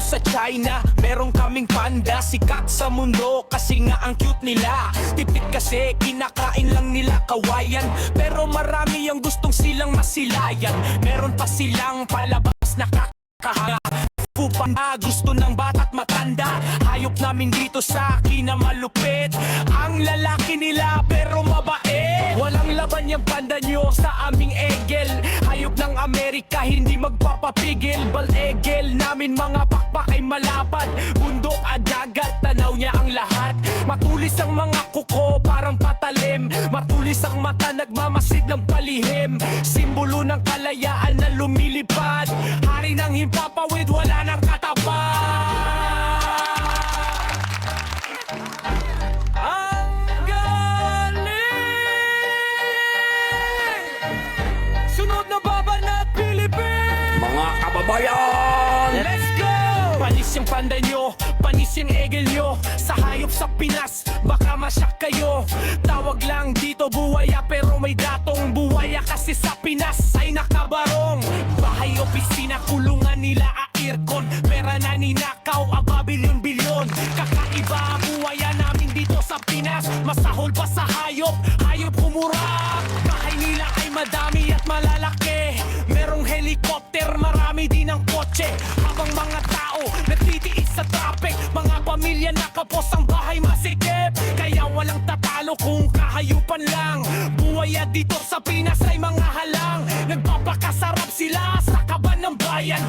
sa China, meron kaming panda, sikat sa mundo kasi nga ang cute nila. Tipid kasi kinakain lang nila kawayan, pero marami ang gustong silang masilayan. Meron pa silang palabas na kakahanga, pupa na gusto ng bata't matanda. Hayop namin dito sa akin na malupit, ang lalaki nila pero mabait. Walang laban yung panda nyo sa aming egel. Hayop ng Amerika hindi magpapapigil. Balegel namin mga pakpak ay malapad, bundok at dagat, tanaw niya ang lahat. Matulis ang mga kuko parang patalim, matulis ang mata nagmamasid ng palihim. Simbolo ng kalayaan na lumilipad, hari ng himpapawid wala nang katapat. Ang galing! Sunod na babanat Philippines! Mga kababayan! Let's go! Panis yung panda nyo, panis yung egel nyo. Sa hayop sa Pinas, baka masyak kayo. Tawag lang dito buwaya pero may datong. Buwaya kasi sa Pinas ay nakabarong. Bahay opisina, kulungan nila aircon. Pera na ninakaw, bilyon-bilyon. Kakaiba buwaya namin dito sa Pinas, masahol pa sa hayop, hayop humurap. Bahay nila ay madami at malalaki, merong helicopter, marami din ang kotse. Habang mga tao nagtitiis sa traffic, mga pamilya nakapos ang bahay masikip. Kaya walang tatalo kung kahayupan lang. Buwaya dito sa Pinas ay mga halang, nagpapakasarap sila sa kaban ng bayan.